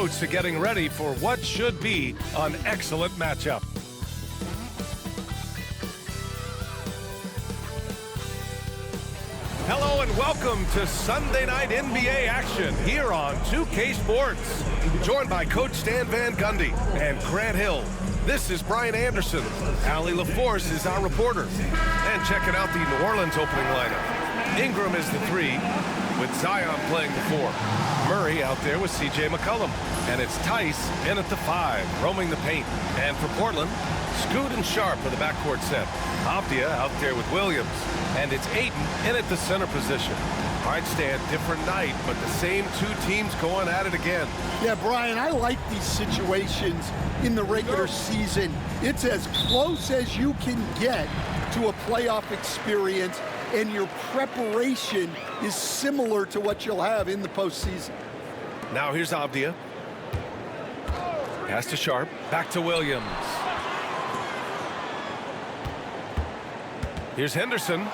coach to getting ready for what should be an excellent matchup. Hello and welcome to Sunday Night NBA action here on 2K Sports. Joined by Coach Stan Van Gundy and Grant Hill. This is Brian Anderson. Allie LaForce is our reporter. And checking out the New Orleans opening lineup. Ingram is the 3, with Zion playing the 4. Murray out there with C.J. McCollum. And it's Tice in at the 5, roaming the paint. And for Portland, Scoot and Sharp for the backcourt set. Avdia out there with Williams. And it's Ayton in at the center position. All right, Stan, different night, but the same two teams going at it again. Yeah, Brian, I like these situations in the regular season. It's as close as you can get to a playoff experience, and your preparation is similar to what you'll have in the postseason. Now here's Avdia. Pass to Sharp. Back to Williams. Here's Henderson.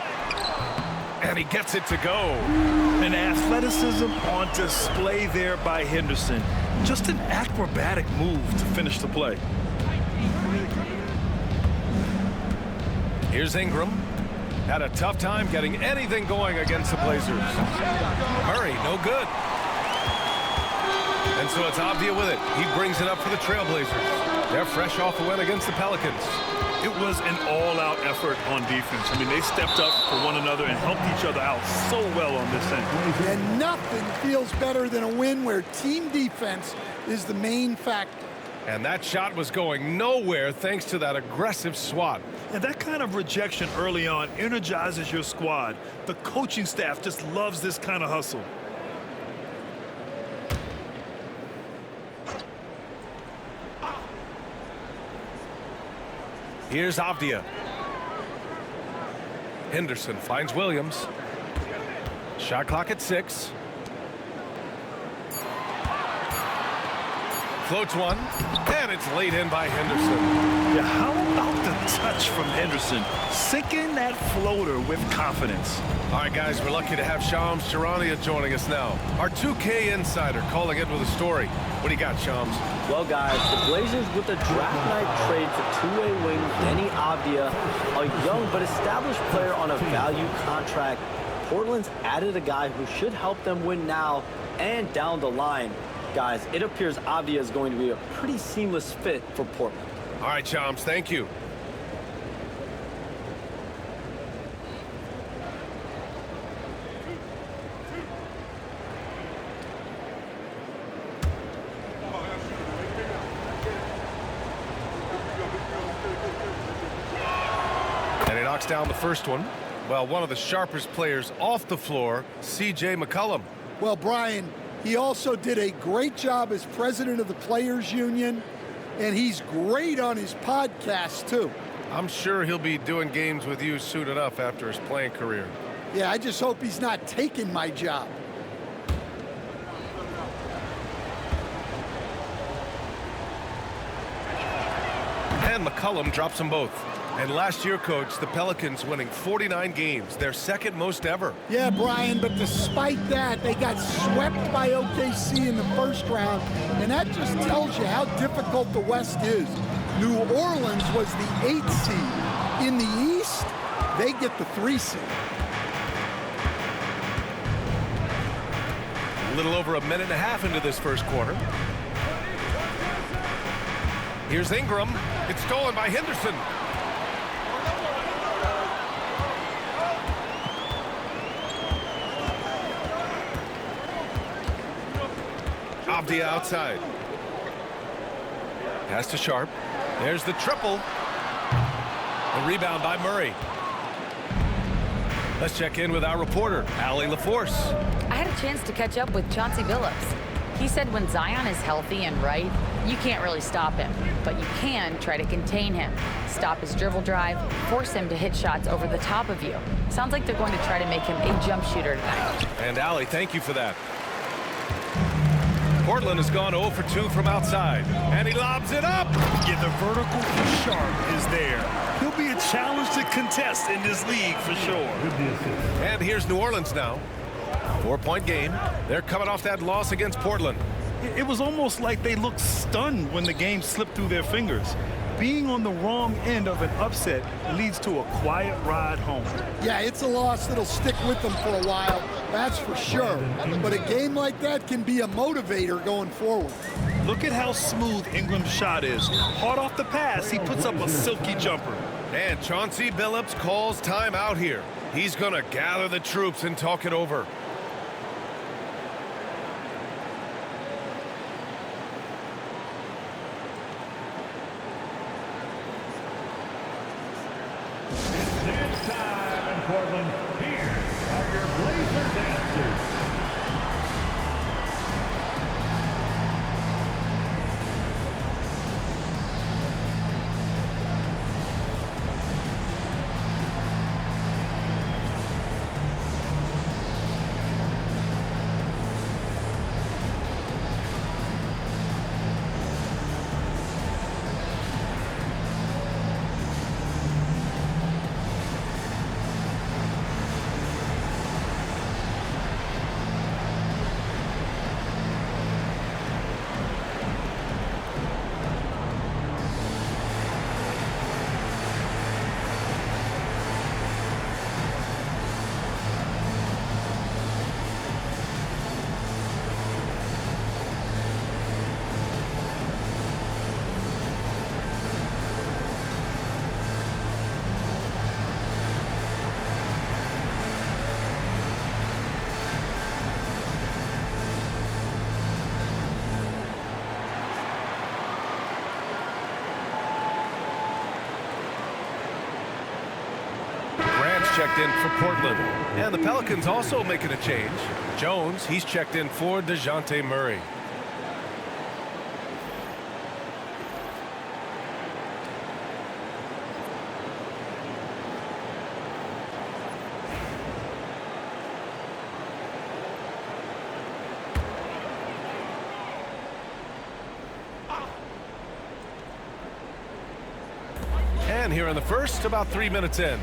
And he gets it to go. An athleticism on display there by Henderson. Just an acrobatic move to finish the play. Here's Ingram. Had a tough time getting anything going against the Blazers. Murray, no good. And so it's Avdia with it. He brings it up for the Trailblazers. They're fresh off a win against the Pelicans. It was an all-out effort on defense. I mean, they stepped up for one another and helped each other out so well on this end. And nothing feels better than a win where team defense is the main factor. And that shot was going nowhere thanks to that aggressive swat. And that kind of rejection early on energizes your squad. The coaching staff just loves this kind of hustle. Here's Avdia. Henderson finds Williams. Shot clock at 6. Floats one, and it's laid in by Henderson. Yeah, how about the touch from Henderson? Sinking that floater with confidence. All right, guys, we're lucky to have Shams Charania joining us now. Our 2K insider calling in with a story. What do you got, Shams? Well, guys, the Blazers with a draft night trade for two-way wing Denny Avdia, a young but established player on a value contract. Portland's added a guy who should help them win now and down the line. Guys, it appears Avdia is going to be a pretty seamless fit for Portland. All right, Shams, thank you. And he knocks down the first one. Well, one of the sharpest players off the floor, C.J. McCollum. Well, Brian, he also did a great job as president of the Players Union, and he's great on his podcast, too. I'm sure he'll be doing games with you soon enough after his playing career. Yeah, I just hope he's not taking my job. And McCollum drops them both. And last year, Coach, the Pelicans winning 49 games, their second most ever. Yeah, Brian, but despite that, they got swept by OKC in the first round, and that just tells you how difficult the West is. New Orleans was the 8th seed. In the East, they get the 3 seed. A little over a minute and a half into this first quarter. Here's Ingram. It's stolen by Henderson. Avdia outside. Pass to Sharp. There's the triple. The rebound by Murray. Let's check in with our reporter, Allie LaForce. I had a chance to catch up with Chauncey Billups. He said when Zion is healthy and right, you can't really stop him, but you can try to contain him. Stop his dribble drive, force him to hit shots over the top of you. Sounds like they're going to try to make him a jump shooter tonight. And Allie, thank you for that. Portland has gone 0 for 2 from outside, and he lobs it up. Yeah, the vertical for Sharp is there. He'll be a challenge to contest in this league for sure. And here's New Orleans now. 4-point game. They're coming off that loss against Portland. It was almost like they looked stunned when the game slipped through their fingers. Being on the wrong end of an upset leads to a quiet ride home. Yeah, it's a loss that'll stick with them for a while, that's for sure. But a game like that can be a motivator going forward. Look at how smooth Ingram's shot is. Hard off the pass, he puts up a silky jumper. And Chauncey Billups calls time out here. He's going to gather the troops and talk it over. It's time in Portland. Here are your Blazers answers. Checked in for Portland. And the Pelicans also making a change. Jones, he's checked in for DeJounte Murray. And here in the first, about 3 minutes in.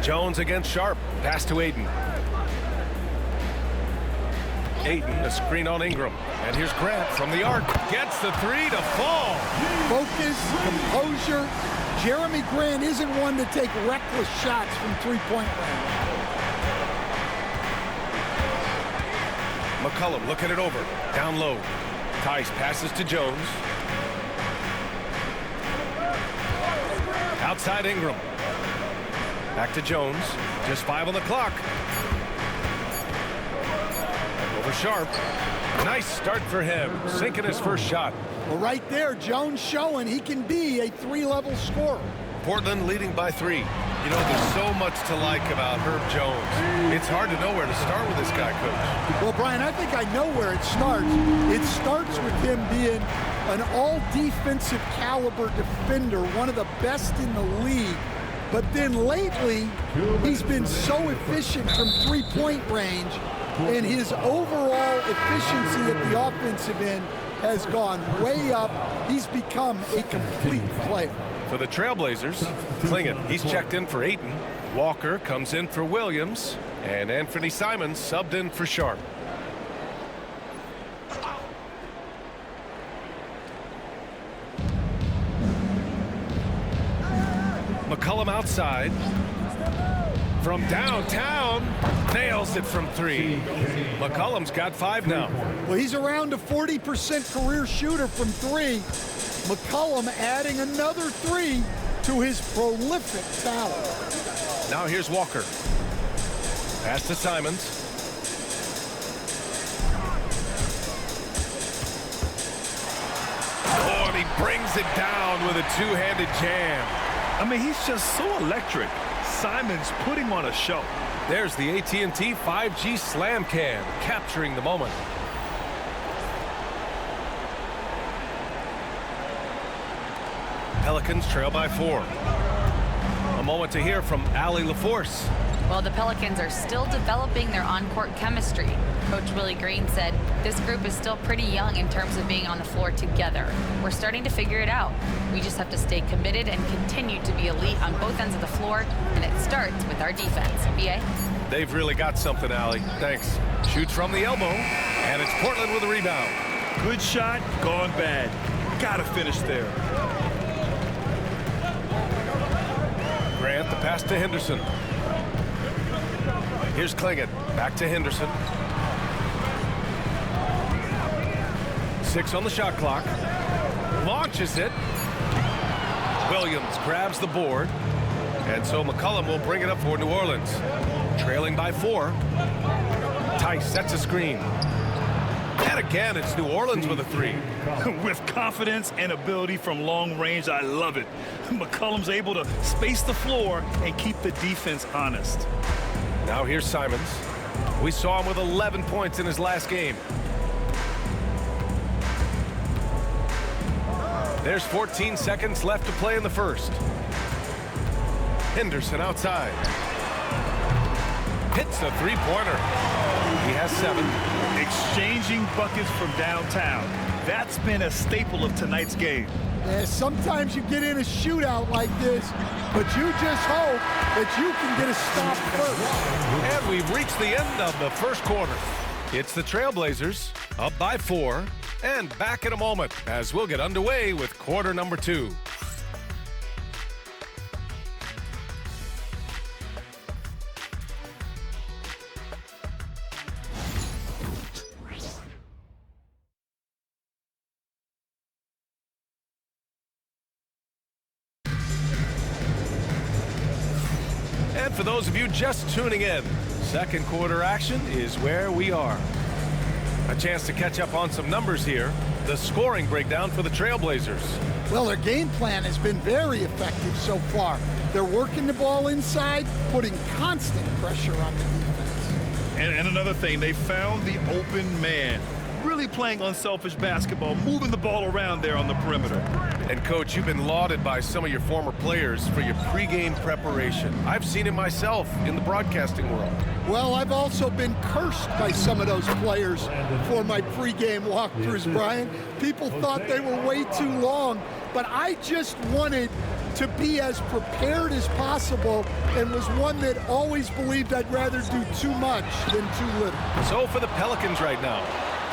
Jones against Sharp. Pass to Ayton. Ayton, a screen on Ingram. And here's Grant from the arc. Gets the three to fall. Focus, composure. Jeremy Grant isn't one to take reckless shots from three-point range. McCollum looking it over. Down low. Tice passes to Jones. Outside Ingram. Back to Jones. Just 5 on the clock. Over Sharp. Nice start for him. Sinking his first shot. Well, right there, Jones showing he can be a three-level scorer. Portland leading by 3. You know, there's so much to like about Herb Jones. It's hard to know where to start with this guy, Coach. Well, Brian, I think I know where it starts. It starts with him being an all-defensive caliber defender, one of the best in the league. But then lately, he's been so efficient from three-point range, and his overall efficiency at the offensive end has gone way up. He's become a complete player. For the Trailblazers, Klingon, he's checked in for Ayton. Walker comes in for Williams. And Anthony Simons subbed in for Sharp. McCollum outside. From downtown, nails it from 3. McCollum's got 5 now. Well, he's around a 40% career shooter from 3. McCollum adding another 3 to his prolific talent. Now here's Walker. Pass to Simons. Oh, and he brings it down with a two-handed jam. I mean, he's just so electric. Simons putting on a show. There's the AT&T 5G Slam Cam, capturing the moment. Pelicans trail by 4. A moment to hear from Allie LaForce. Well, the Pelicans are still developing their on-court chemistry. Coach Willie Green said this group is still pretty young in terms of being on the floor together. We're starting to figure it out. We just have to stay committed and continue to be elite on both ends of the floor, and it starts with our defense. BA? They've really got something, Allie. Thanks. Shoots from the elbow, and it's Portland with a rebound. Good shot, gone bad. Gotta finish there. Grant, the pass to Henderson. Here's Klingon. Back to Henderson. 6 on the shot clock. Launches it. Williams grabs the board. And so McCollum will bring it up for New Orleans. Trailing by 4. Tice sets a screen. And again, it's New Orleans with a 3. With confidence and ability from long range, I love it. McCollum's able to space the floor and keep the defense honest. Now here's Simons. We saw him with 11 points in his last game. There's 14 seconds left to play in the first. Henderson outside. Hits a three-pointer. He has 7. Exchanging buckets from downtown. That's been a staple of tonight's game. Yeah, sometimes you get in a shootout like this, but you just hope that you can get a stop first. And we've reached the end of the first quarter. It's the Trailblazers up by 4, and back in a moment as we'll get underway with quarter number 2. And for those of you just tuning in, second quarter action is where we are. A chance to catch up on some numbers here. The scoring breakdown for the Trailblazers. Well, their game plan has been very effective so far. They're working the ball inside, putting constant pressure on the defense. And another thing, they found the open man. Really playing unselfish basketball, moving the ball around there on the perimeter. And Coach, you've been lauded by some of your former players for your pregame preparation. I've seen it myself in the broadcasting world. Well, I've also been cursed by some of those players for my pregame walkthroughs, Brian. People thought they were way too long, but I just wanted to be as prepared as possible and was one that always believed I'd rather do too much than too little. So for the Pelicans right now,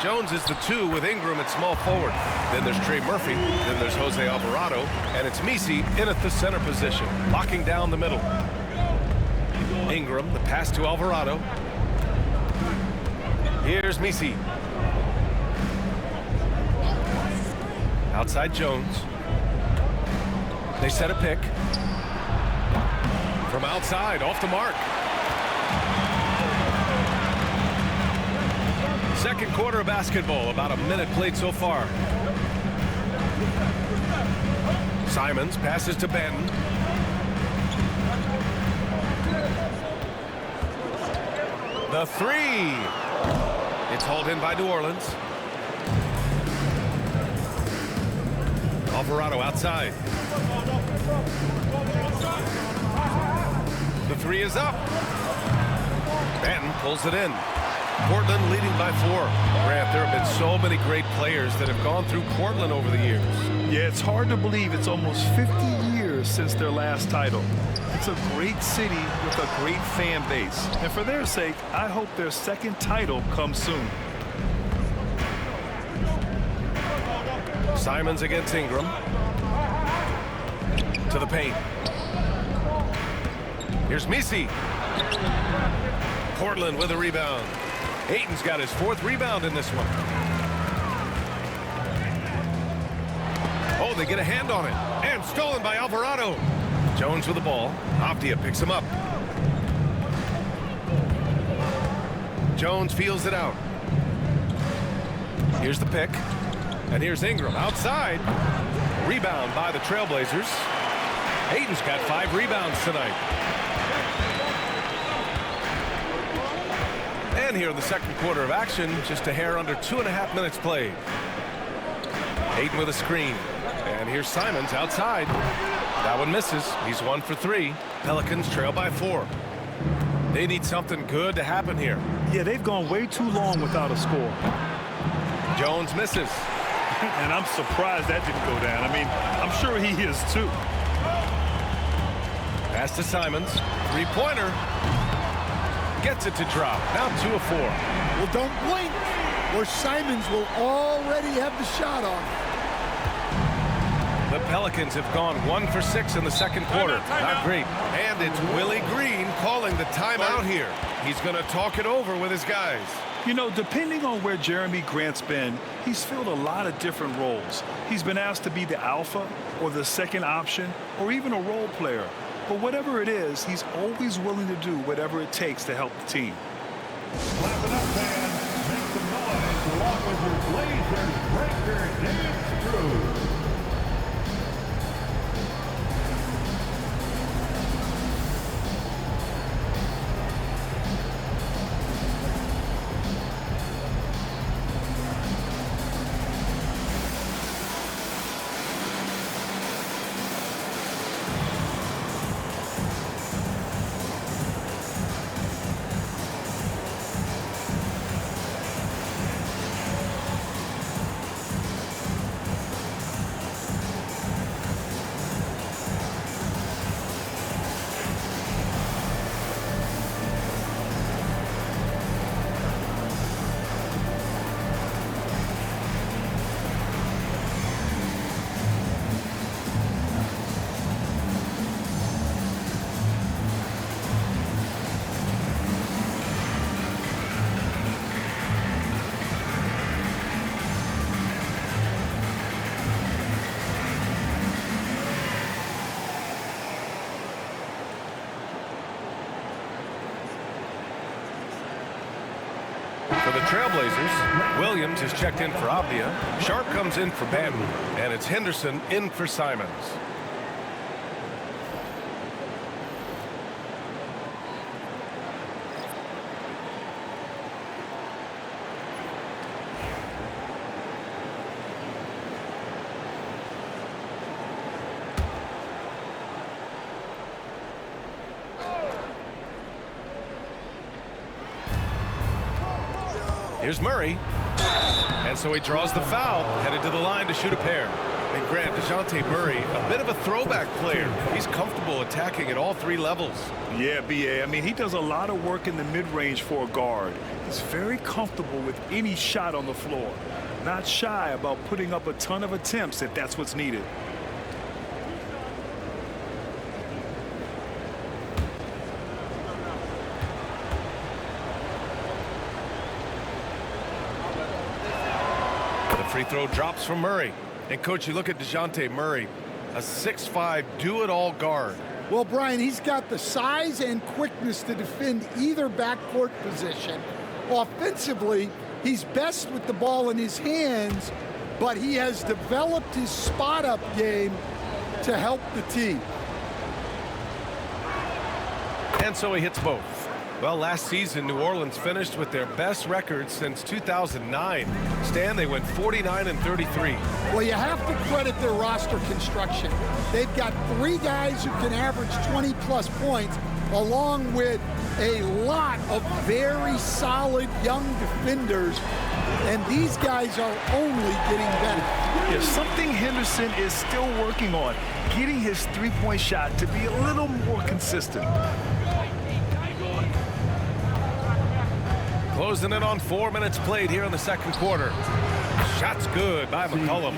Jones is the 2 with Ingram at small forward. Then there's Trey Murphy. Then there's Jose Alvarado. And it's Misi in at the center position, locking down the middle. Ingram, the pass to Alvarado. Here's Misi. Outside Jones. They set a pick. From outside, off the mark. Second quarter of basketball, about a minute played so far. Simons passes to Benton. The 3. It's hauled in by New Orleans. Alvarado outside. The 3 is up. Benton pulls it in. Portland leading by 4. Grant, there have been so many great players that have gone through Portland over the years. Yeah, it's hard to believe it's almost 50 years since their last title. It's a great city with a great fan base. And for their sake, I hope their second title comes soon. Simons against Ingram. To the paint. Here's Misi. Portland with a rebound. Ayton's got his 4th rebound in this one. Oh, they get a hand on it. And stolen by Alvarado. Jones with the ball. Avdia picks him up. Jones feels it out. Here's the pick. And here's Ingram outside. Rebound by the Trailblazers. Ayton's got 5 rebounds tonight. And here in the second quarter of action, just a hair under 2.5 minutes played. Ayton with a screen. And here's Simons outside. That one misses. He's 1 for 3. Pelicans trail by 4. They need something good to happen here. Yeah, they've gone way too long without a score. Jones misses. And I'm surprised that didn't go down. I mean, I'm sure he is too. Pass to Simons. 3-pointer. Gets it to drop. Now 2 of 4. Well, don't blink, or Simons will already have the shot on. The Pelicans have gone 1 for 6 in the second quarter. Not great. And it's Willie Green calling the timeout here. He's going to talk it over with his guys. You know, depending on where Jeremy Grant's been, he's filled a lot of different roles. He's been asked to be the alpha or the second option or even a role player. But whatever it is, he's always willing to do whatever it takes to help the team. Clap it up, fans. Make some noise along with your Blazers breaker dance crew. For the Trailblazers, Williams is checked in for Avdia. Sharp comes in for Banton. And it's Henderson in for Simons. Here's Murray. And so he draws the foul, headed to the line to shoot a pair. And Grant, DeJounte Murray, a bit of a throwback player. He's comfortable attacking at all 3 levels. Yeah, B.A. I mean, he does a lot of work in the mid-range for a guard. He's very comfortable with any shot on the floor. Not shy about putting up a ton of attempts if that's what's needed. Free throw drops from Murray. And, Coach, you look at DeJounte Murray, a 6'5", do-it-all guard. Well, Brian, he's got the size and quickness to defend either backcourt position. Offensively, he's best with the ball in his hands, but he has developed his spot-up game to help the team. And so he hits both. Well, last season, New Orleans finished with their best record since 2009. Stan, they went 49-33. Well, you have to credit their roster construction. They've got 3 guys who can average 20-plus points, along with a lot of very solid young defenders, and these guys are only getting better. Yeah, something Henderson is still working on, getting his three-point shot to be a little more consistent. Closing in on 4 minutes played here in the second quarter. Shot's good by McCollum.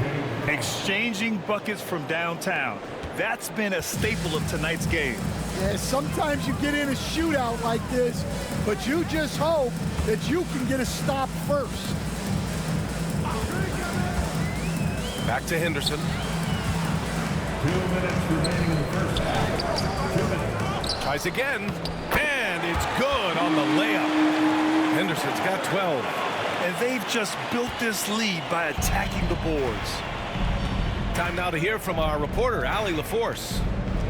Exchanging buckets from downtown. That's been a staple of tonight's game. Yeah, sometimes you get in a shootout like this, but you just hope that you can get a stop first. Back to Henderson. 2 minutes remaining in the first half. 2 minutes. Tries again, and it's good on the layup. Henderson's got 12. And they've just built this lead by attacking the boards. Time now to hear from our reporter, Allie LaForce.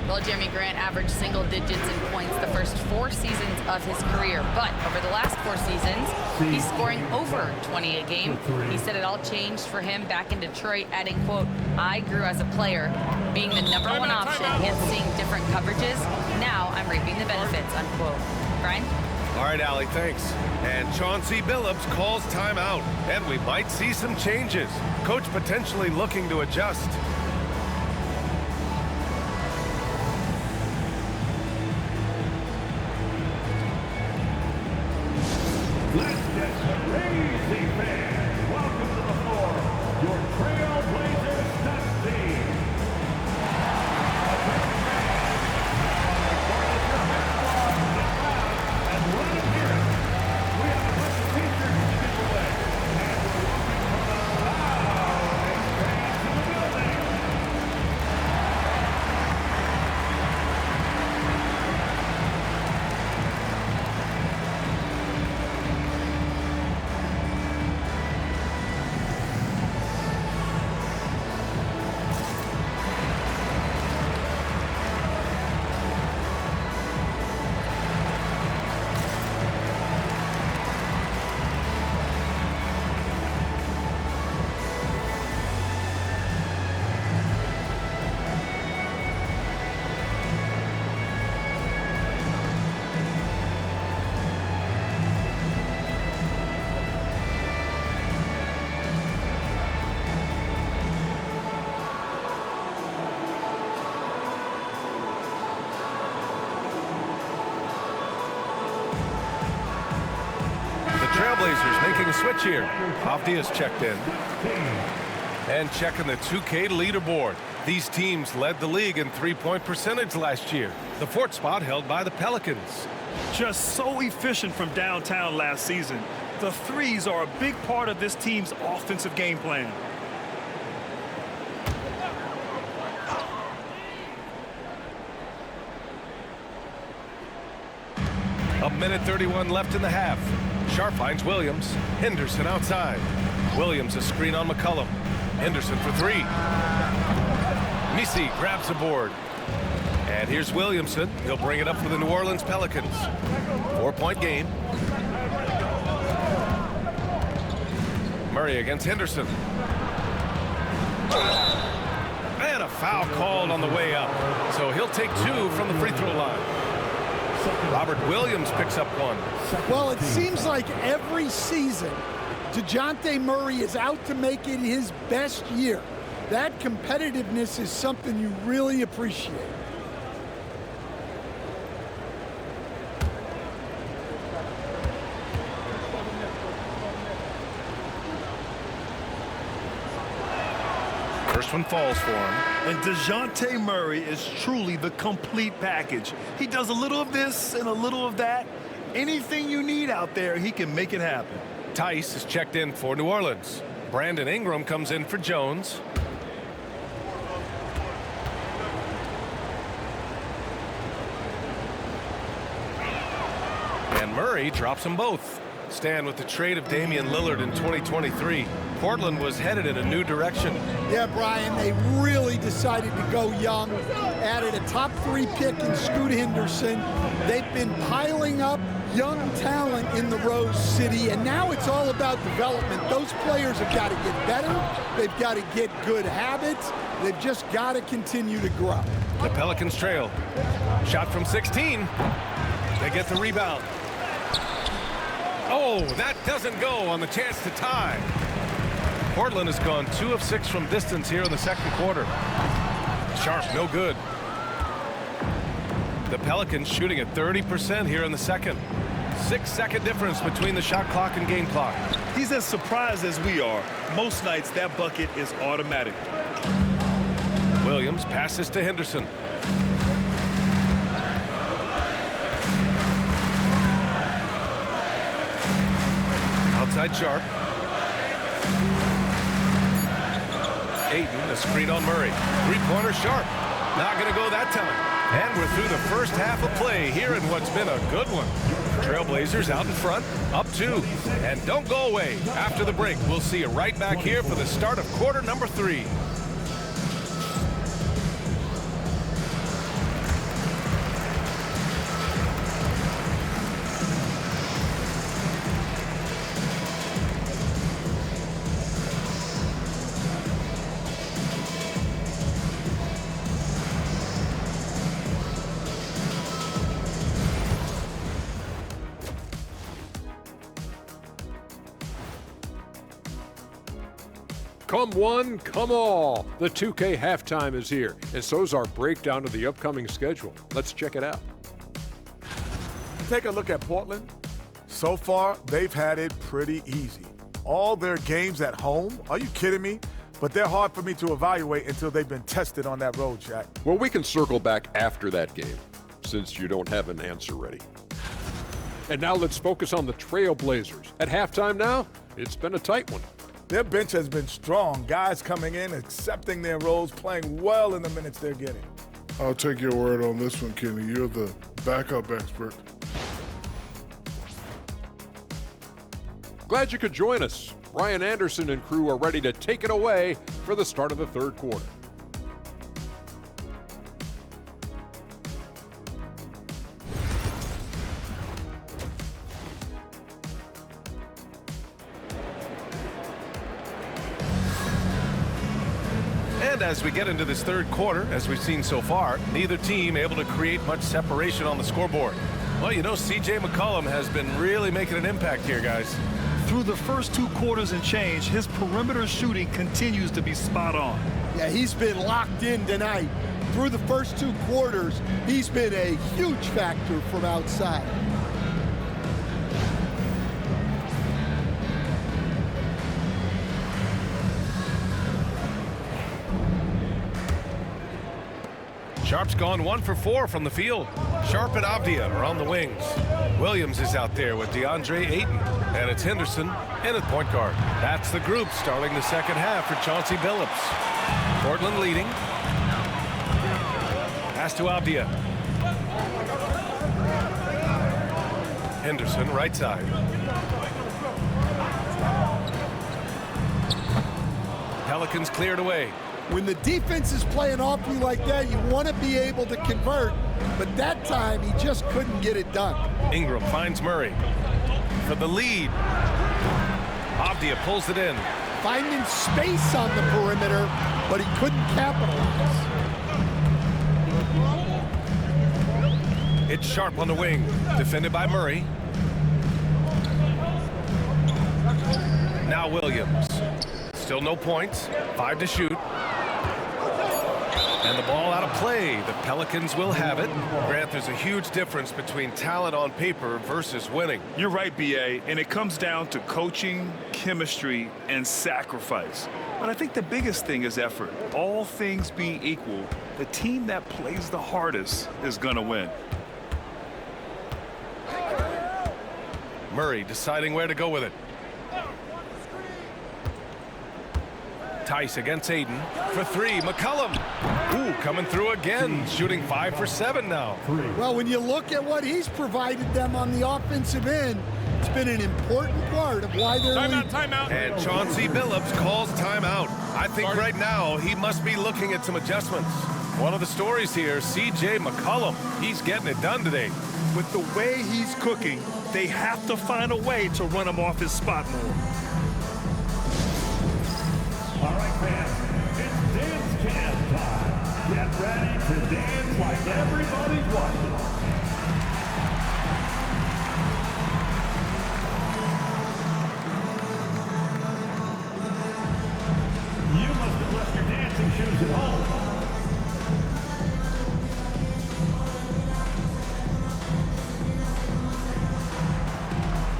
Well, Jeremy Grant averaged single digits in points the first 4 seasons of his career, but over the last 4 seasons, he's scoring over 20 a game. He said it all changed for him back in Detroit, adding, quote, "I grew as a player, being the #1 option and seeing different coverages. Now I'm reaping the benefits," unquote. Brian? All right, Allie, thanks. And Chauncey Billups calls timeout, and we might see some changes. Coach potentially looking to adjust. switch here. Avdia's checked in. And checking the 2K leaderboard. These teams led the league in three-point percentage last year. The fourth spot held by the Pelicans. Just so efficient from downtown last season. The threes are a big part of this team's offensive game plan. A minute 31 left in the half. Sharp finds Williams. Henderson outside. Williams a screen on McCollum. Henderson for three. Misi grabs the board. And here's Williamson. He'll bring it up for the New Orleans Pelicans. 4-point game. Murray against Henderson. And a foul called on the way up. So he'll take two from the free throw line. Robert Williams picks up one. Well, it seems like every season, DeJounte Murray is out to make it his best year. That competitiveness is something you really appreciate. First one falls for him. And DeJounte Murray is truly the complete package. He does a little of this and a little of that. Anything you need out there, he can make it happen. Tice is checked in for New Orleans. Brandon Ingram comes in for Jones. And Murray drops them both. Stan, with the trade of Damian Lillard in 2023, Portland was headed in a new direction. Yeah, Brian, they really decided to go young. Added a top 3 pick in Scoot Henderson. They've been piling up young talent in the Rose City, and now it's all about development. Those players have got to get better. They've got to get good habits. They've just got to continue to grow. The Pelicans trail. Shot from 16. They get the rebound. Oh, that doesn't go on the chance to tie. Portland has gone 2 of 6 from distance here in the second quarter. Sharp, no good. The Pelicans shooting at 30% here in the second. 6-second difference between the shot clock and game clock. He's as surprised as we are. Most nights, that bucket is automatic. Williams passes to Henderson. Outside Sharp. Ayton, a screen on Murray. Three-pointer Sharp. Not going to go that time. And we're through the first half of play here in what's been a good one. Trailblazers out in front, up 2. And don't go away. After the break, we'll see you right back here for the start of quarter number 3. Come one, come all. The 2K halftime is here, and so's our breakdown of the upcoming schedule. Let's check it out. Take a look at Portland. So far, they've had it pretty easy. All their games at home? Are you kidding me? But they're hard for me to evaluate until they've been tested on that road, Jack. Well, we can circle back after that game, since you don't have an answer ready. And now let's focus on the Trailblazers. At halftime now, it's been a tight one. Their bench has been strong. Guys coming in, accepting their roles, playing well in the minutes they're getting. I'll take your word on this one, Kenny. You're the backup expert. Glad you could join us. Ryan Anderson and crew are ready to take it away for the start of the third quarter. And as we get into this third quarter, as we've seen so far, neither team able to create much separation on the scoreboard. Well, you know, C.J. McCollum has been really making an impact here, guys. Through the first 2 quarters and change, his perimeter shooting continues to be spot on. Yeah, he's been locked in tonight. Through the first 2 quarters, he's been a huge factor from outside. Sharp's gone 1 for 4 from the field. Sharp and Avdia are on the wings. Williams is out there with DeAndre Ayton. And it's Henderson in at point guard. That's the group starting the second half for Chauncey Billups. Portland leading. Pass to Avdia. Henderson right side. Pelicans cleared away. When the defense is playing off you like that, you want to be able to convert, but that time he just couldn't get it done. Ingram finds Murray for the lead. Avdia pulls it in. Finding space on the perimeter, but he couldn't capitalize. It's Sharp on the wing, defended by Murray. Now Williams. Still no points, 5 to shoot. And the ball out of play. The Pelicans will have it. Grant, there's a huge difference between talent on paper versus winning. You're right, B.A., and it comes down to coaching, chemistry, and sacrifice. But I think the biggest thing is effort. All things being equal, the team that plays the hardest is going to win. Murray deciding where to go with it. Tice against Aiden for 3. McCollum. Ooh, coming through again. Shooting 5 for 7 now. Well, when you look at what he's provided them on the offensive end, it's been an important part of why they're leading. Timeout. And Chauncey Billups calls timeout. I think right now he must be looking at some adjustments. One of the stories here, C.J. McCollum. He's getting it done today. With the way he's cooking, they have to find a way to run him off his spot more. All right, fans, it's dance can time. Get ready to dance like everybody's watching. You must have left your dancing shoes at home.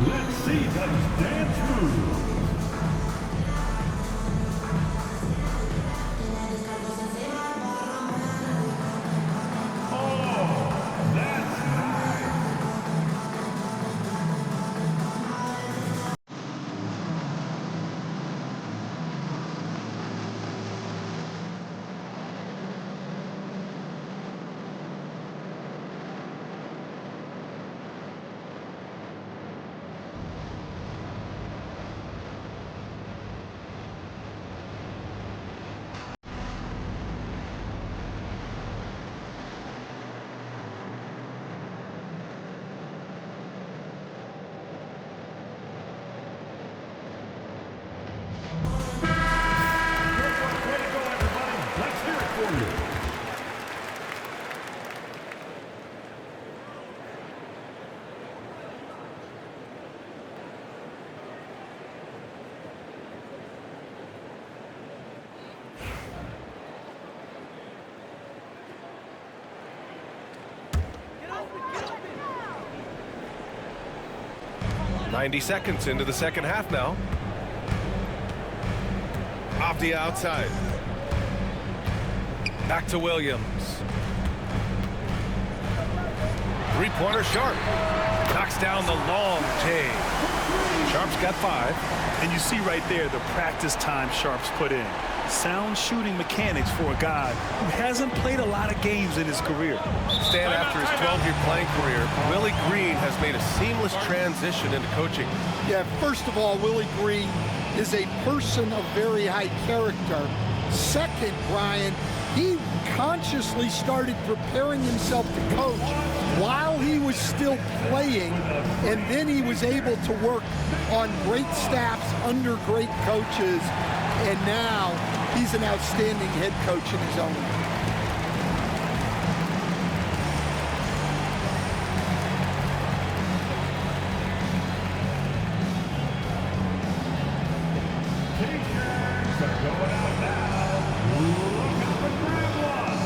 Let's see those dance moves. Get 90 seconds into the second half now. Avdia outside. Back to Williams. Three-pointer Sharp. Knocks down the long J. Sharp's got 5. And you see right there the practice time Sharp's put in. Sound shooting mechanics for a guy who hasn't played a lot of games in his career. Stan, after his 12-year playing career, Willie Green has made a seamless transition into coaching. Yeah, first of all, Willie Green is a person of very high character. Second, Brian, he consciously started preparing himself to coach while he was still playing, and then he was able to work on great staffs under great coaches, and now he's an outstanding head coach in his own right. T-shirts are going out now. Looking for grab one.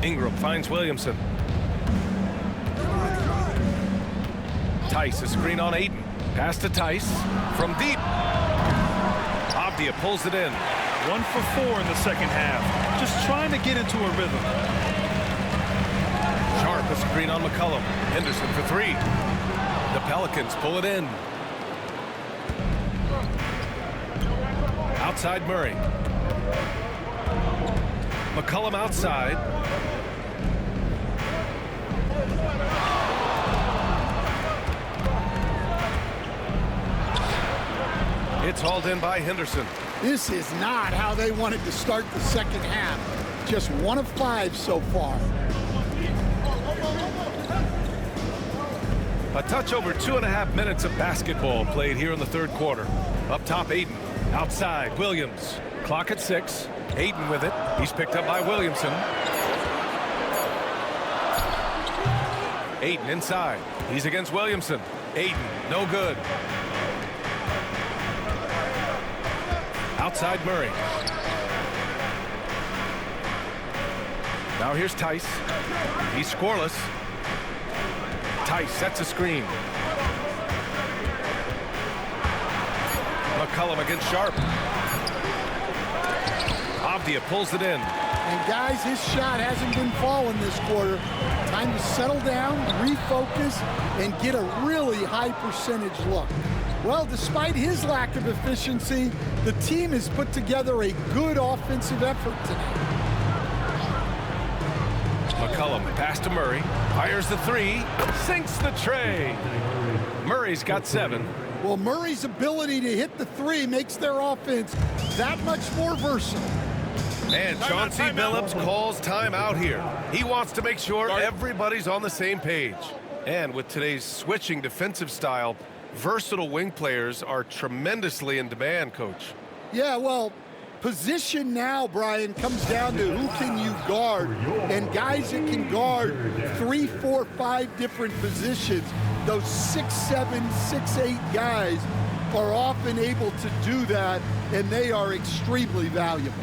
Ingram finds Williamson. Tice, a screen on Ayton. Pass to Tice from deep. Avdia pulls it in. 1 for 4 in the second half. Just trying to get into a rhythm. Sharp, a screen on McCollum. Henderson for 3. The Pelicans pull it in. Outside Murray. McCollum outside. It's hauled in by Henderson. This is not how they wanted to start the second half. Just 1 of 5 so far. A touch over 2.5 minutes of basketball played here in the third quarter. Up top, Ayton. Outside, Williams. Clock at 6. Ayton with it. He's picked up by Williamson. Ayton inside. He's against Williamson. Ayton, no good. Outside Murray. Now here's Tice. He's scoreless. Tice sets a screen. McCollum against Sharp. Avdia pulls it in. And guys, his shot hasn't been falling this quarter. Time to settle down, refocus, and get a really high percentage look. Well, despite his lack of efficiency, the team has put together a good offensive effort tonight. McCollum, pass to Murray, fires the 3, sinks the tray. Murray's got 7. Well, Murray's ability to hit the 3 makes their offense that much more versatile. And Chauncey Billups calls timeout here. He wants to make sure everybody's on the same page. And with today's switching defensive style, versatile wing players are tremendously in demand, Coach. Yeah, well, position now, Brian, comes down to who can you guard. And guys that can guard 3, 4, 5 different positions, those 6'7", 6'8" guys are often able to do that, and they are extremely valuable.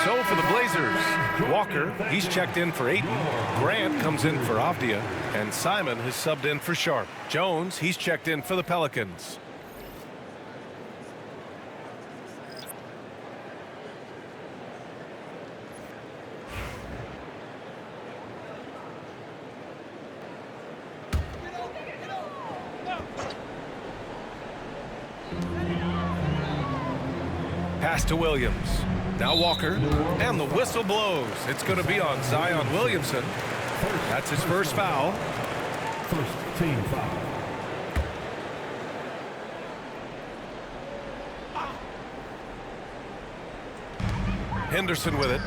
So for the Blazers, Walker, he's checked in for Ayton. Grant comes in for Avdia. And Simon has subbed in for Sharp. Jones, he's checked in for the Pelicans. Pass to Williams. Now Walker, and the whistle blows. It's going to be on Zion Williamson. That's his first foul. First team foul. Henderson with it.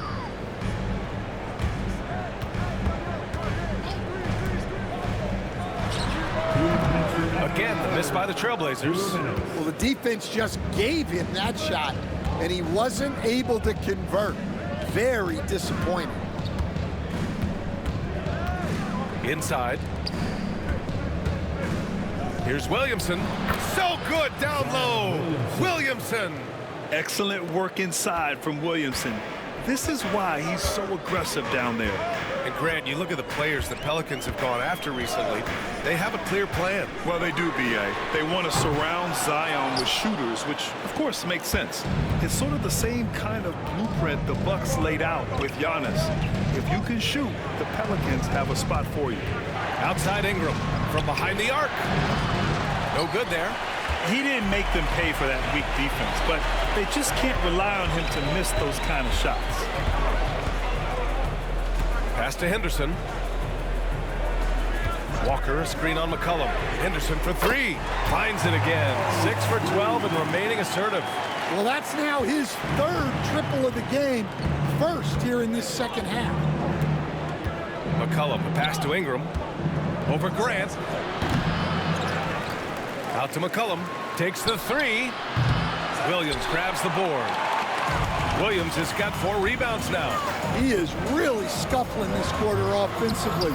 Again, the miss by the Trailblazers. Well, the defense just gave him that shot, and he wasn't able to convert. Very disappointing. Inside. Here's Williamson. So good down low. Williamson. Excellent work inside from Williamson. This is why he's so aggressive down there. And Grant, you look at the players the Pelicans have gone after recently, they have a clear plan. Well, they do, B.A. They want to surround Zion with shooters, which, of course, makes sense. It's sort of the same kind of blueprint the Bucks laid out with Giannis. If you can shoot, the Pelicans have a spot for you. Outside Ingram from behind the arc. No good there. He didn't make them pay for that weak defense, but they just can't rely on him to miss those kind of shots. Pass to Henderson. Walker, a screen on McCollum. Henderson for three. Finds it again. 6 for 12 and remaining assertive. Well, that's now his third triple of the game, first here in this second half. McCollum, a pass to Ingram. Over Grant. Out to McCollum. Takes the three. Williams grabs the board. Williams has got 4 rebounds now. He is really scuffling this quarter offensively.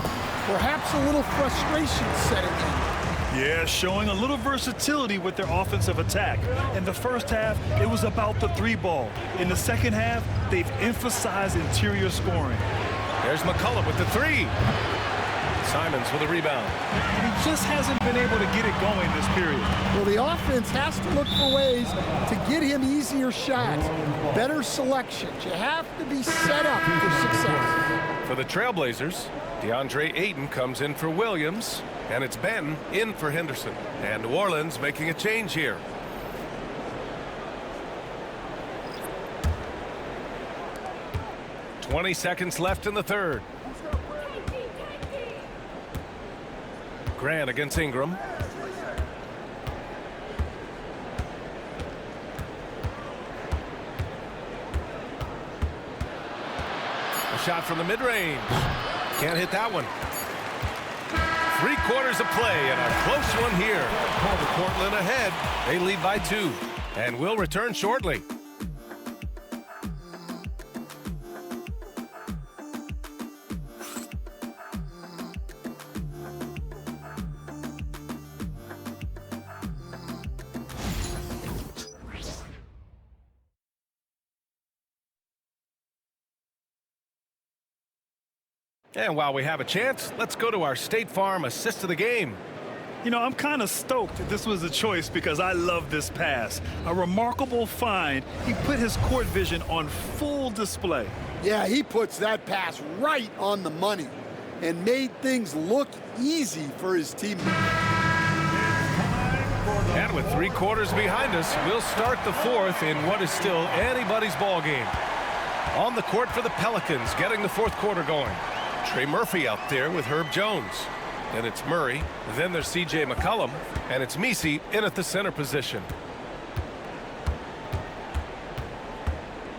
Perhaps a little frustration setting in. Yeah, showing a little versatility with their offensive attack. In the first half, it was about the 3-ball. In the second half, they've emphasized interior scoring. There's McCollum with the 3. Simons with a rebound. He just hasn't been able to get it going this period. Well, the offense has to look for ways to get him easier shots, better selections. You have to be set up for success. For the Trailblazers, DeAndre Ayton comes in for Williams, and it's Ben in for Henderson. And New Orleans making a change here. "20 seconds left in the third. Grant against Ingram. A shot from the mid-range. Can't hit that one. 3 quarters of play and a close one here. Portland ahead. They lead by 2 and will return shortly. And while we have a chance, let's go to our State Farm assist of the game. You know, I'm kind of stoked that this was a choice because I love this pass. A remarkable find. He put his court vision on full display. Yeah, he puts that pass right on the money and made things look easy for his teammates. And with 3 quarters behind us, we'll start the fourth in what is still anybody's ball game. On the court for the Pelicans, getting the fourth quarter going. Trey Murphy out there with Herb Jones. Then it's Murray. Then there's C.J. McCollum. And it's Messi in at the center position.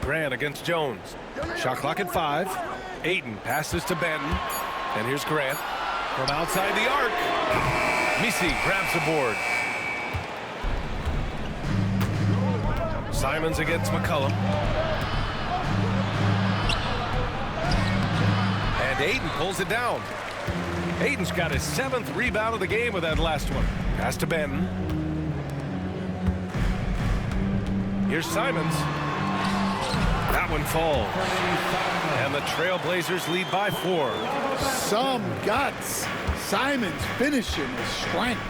Grant against Jones. Shot clock at 5. Ayton passes to Benton. And here's Grant from outside the arc. Messi grabs the board. Simons against McCollum. And Ayton pulls it down. Ayton's got his 7th rebound of the game with that last one. Pass to Benton. Here's Simons. That one falls. And the Trailblazers lead by 4. Some guts. Simons finishing with strength.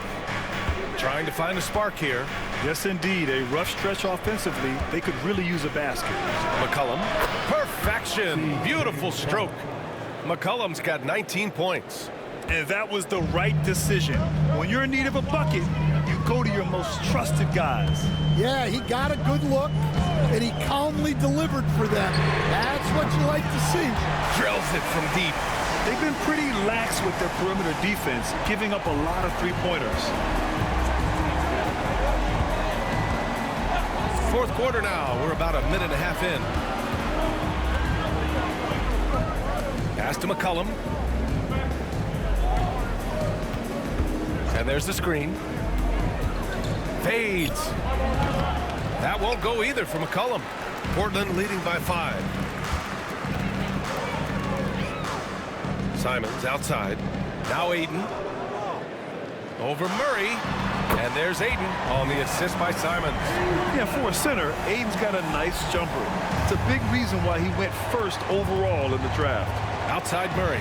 Trying to find a spark here. Yes, indeed. A rough stretch offensively. They could really use a basket. McCollum. Perfection. Beautiful stroke. McCollum's got 19 points. And that was the right decision. When you're in need of a bucket, you go to your most trusted guys. Yeah, he got a good look, and he calmly delivered for them. That's what you like to see. Drills it from deep. They've been pretty lax with their perimeter defense, giving up a lot of three-pointers. Fourth quarter now. We're about a minute and a half in. Pass to McCollum. And there's the screen. Fades. That won't go either for McCollum. Portland leading by 5. Simons outside. Now Ayton. Over Murray. And there's Ayton on the assist by Simons. Yeah, for a center, Ayton's got a nice jumper. It's a big reason why he went first overall in the draft. Outside Murray.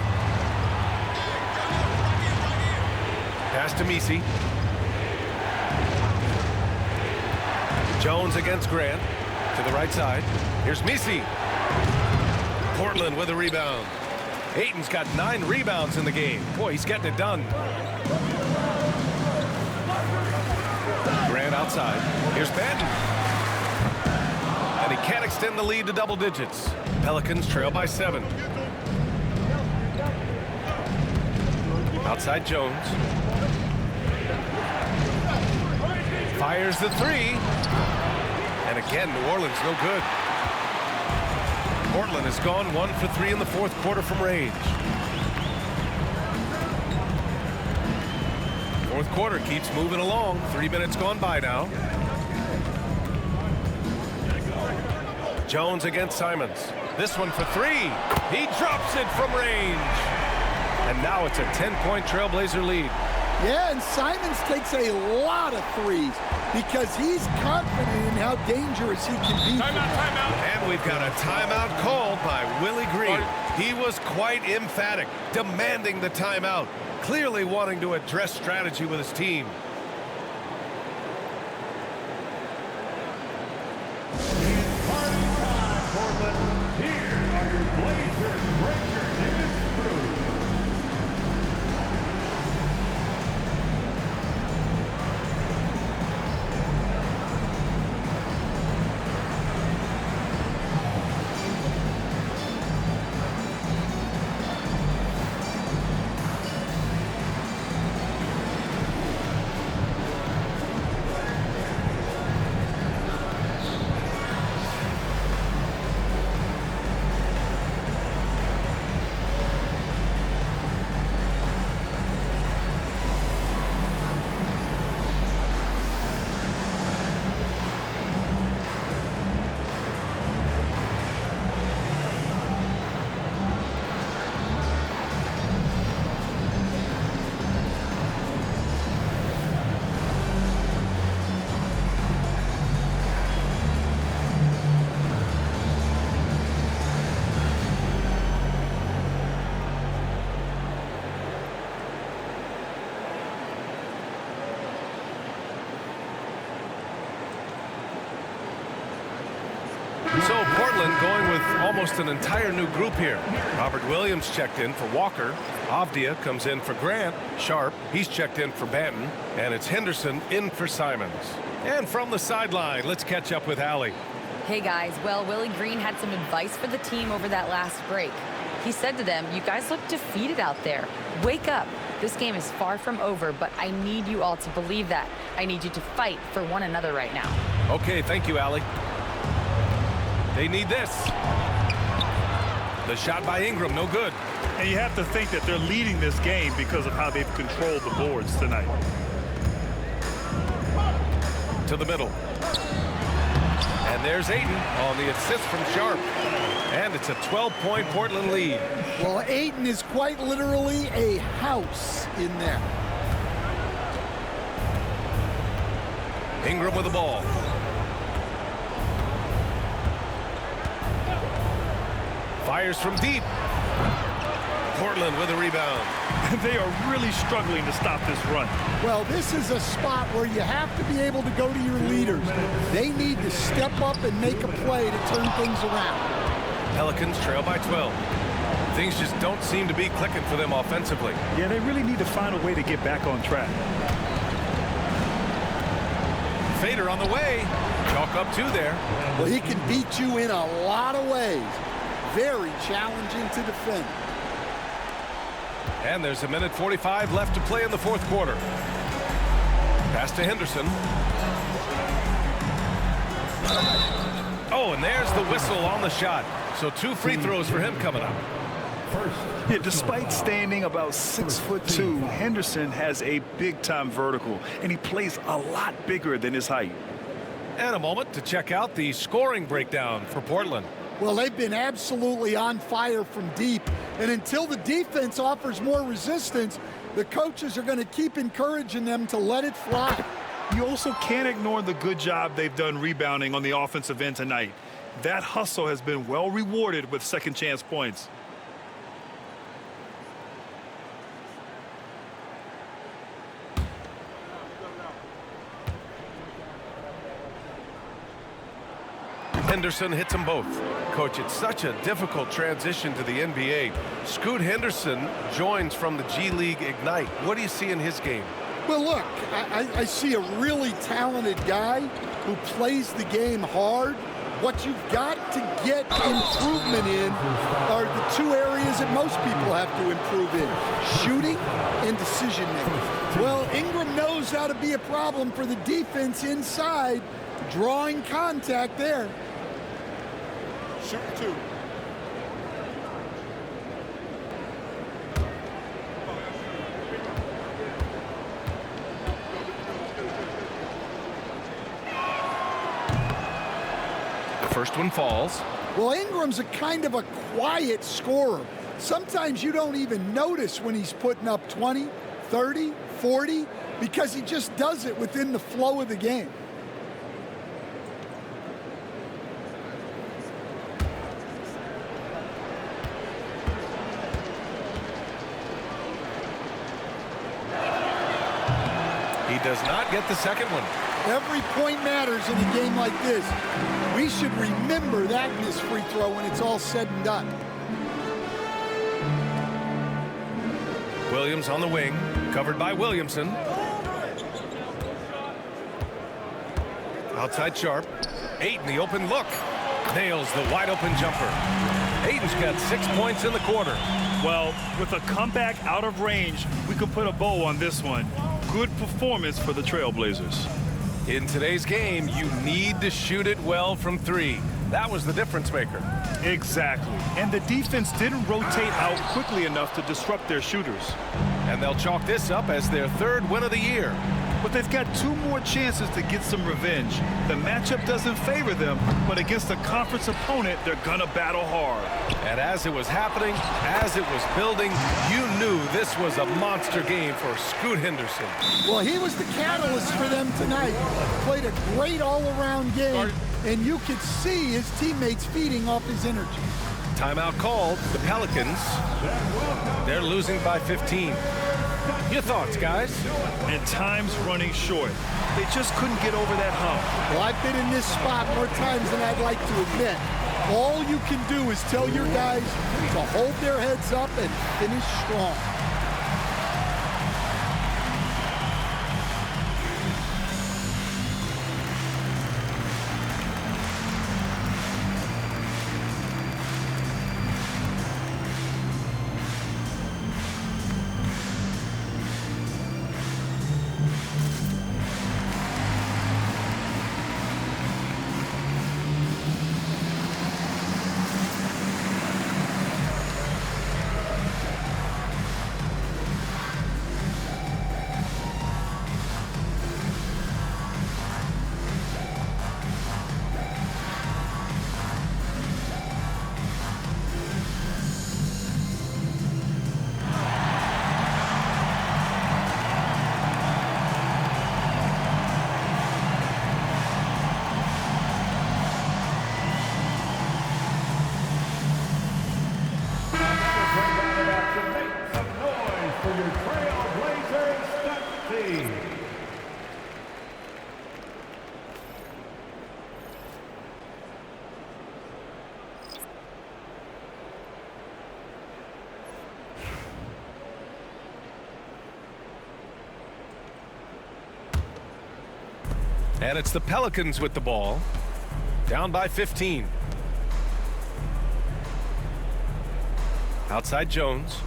Pass to Messi. Jones against Grant. To the right side. Here's Messi. Portland with a rebound. Ayton's got 9 rebounds in the game. Boy, he's getting it done. Grant outside. Here's Banton. And he can't extend the lead to double digits. Pelicans trail by 7. Outside Jones. Fires the 3. And again, New Orleans no good. Portland has gone 1 for 3 in the fourth quarter from range. Fourth quarter keeps moving along. 3 minutes gone by now. Jones against Simons. This one for 3. He drops it from range. And now it's a 10-point Trailblazer lead. Yeah, and Simons takes a lot of threes because he's confident in how dangerous he can be. Timeout. And we've got a timeout called by Willie Green. He was quite emphatic, demanding the timeout, clearly wanting to address strategy with his team. It's party time, Portland. Here are your Blazers breakers in his crew. So Portland going with almost an entire new group here. Robert Williams checked in for Walker. Avdia comes in for Grant. Sharp, he's checked in for Banton. And it's Henderson in for Simons. And from the sideline, let's catch up with Allie. Hey guys, well, Willie Green had some advice for the team over that last break. He said to them, you guys look defeated out there. Wake up. This game is far from over, but I need you all to believe that. I need you to fight for one another right now. Okay, thank you, Allie. They need this. The shot by Ingram, no good. And you have to think that they're leading this game because of how they've controlled the boards tonight. To the middle. And there's Ayton on the assist from Sharp. And it's a 12-point Portland lead. Well, Ayton is quite literally a house in there. Ingram with the ball. Fires from deep. Portland with a rebound. They are really struggling to stop this run. Well, this is a spot where you have to be able to go to your leaders. They need to step up and make a play to turn things around. Pelicans trail by 12. Things just don't seem to be clicking for them offensively. Yeah, they really need to find a way to get back on track. Fader on the way. Chalk up 2 there. Well, he can beat you in a lot of ways. Very challenging to defend. And there's 1:45 left to play in the fourth quarter. Pass to Henderson. Oh, and there's the whistle on the shot. So 2 free throws for him coming up. Yeah, despite standing about 6'2", Henderson has a big-time vertical, and he plays a lot bigger than his height. And a moment to check out the scoring breakdown for Portland. Well, they've been absolutely on fire from deep. And until the defense offers more resistance, The coaches are going to keep encouraging them to let it fly. You also can't ignore the good job they've done rebounding on the offensive end tonight. That hustle has been well rewarded with second chance points. Henderson hits them both. Coach, it's such a difficult transition to the NBA. Scoot Henderson joins from the G League Ignite. What do you see in his game? Well, look, I see a really talented guy who plays the game hard. What you've got to get improvement in are the two areas that most people have to improve in: shooting and decision making. Well, Ingram knows how to be a problem for the defense inside, drawing contact there. Shoot two. The first one falls. Well, Ingram's a kind of a quiet scorer. Sometimes you don't even notice when he's putting up 20, 30, 40, because he just does it within the flow of the game. He does not get the second one. Every point matters in a game like this. We should remember that in this free throw when it's all said and done. Williams on the wing, covered by Williamson. Outside Sharp. Ayton, the open look. Nails the wide open jumper. Ayton's got 6 points in the quarter. Well, with a comeback out of range, we could put a bow on this one. Good performance for the Trailblazers. In today's game, you need to shoot it well from three. That was the difference maker. Exactly. And the defense didn't rotate out quickly enough to disrupt their shooters. And they'll chalk this up as their third win of the year. But they've got 2 more chances to get some revenge. The matchup doesn't favor them, but against a conference opponent, they're gonna battle hard. And as it was happening, as it was building, you knew this was a monster game for Scoot Henderson. Well, he was the catalyst for them tonight. Played a great all-around game, and you could see his teammates feeding off his energy. Timeout called. The Pelicans, they're losing by 15. Your thoughts, guys? And time's running short. They just couldn't get over that hump. Well, I've been in this spot more times than I'd like to admit. All you can do is tell your guys to hold their heads up and finish strong. And it's the Pelicans with the ball. Down by 15. Outside Jones.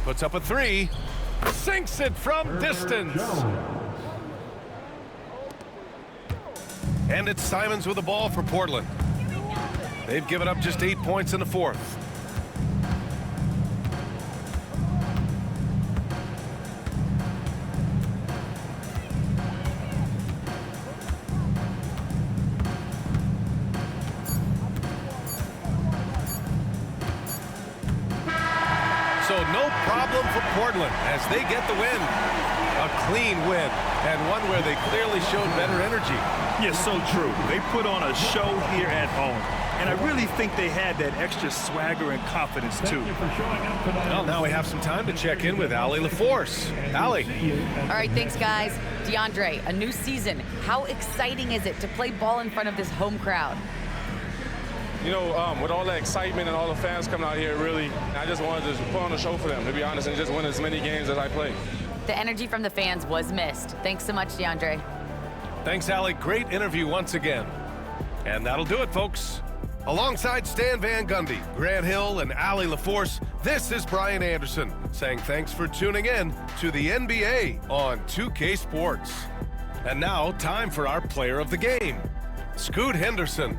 Puts up a three. Sinks it from distance. And it's Simons with the ball for Portland. They've given up just 8 points in the fourth. So no problem for Portland as they get the win. A clean win, and one where they clearly showed better energy. Yeah, so true. They put on a show here at home. And I really think they had that extra swagger and confidence, too. Well, now we have some time to check in with Allie LaForce. Allie. All right, thanks, guys. DeAndre, a new season. How exciting is it to play ball in front of this home crowd? You know, with all that excitement and all the fans coming out here, really, I just wanted to put on a show for them, to be honest, and just win as many games as I play. The energy from the fans was missed. Thanks so much, DeAndre. Thanks, Allie. Great interview once again. And that'll do it, folks. Alongside Stan Van Gundy, Grant Hill, and Allie LaForce, this is Brian Anderson saying thanks for tuning in to the NBA on 2K Sports. And now, time for our player of the game, Scoot Henderson.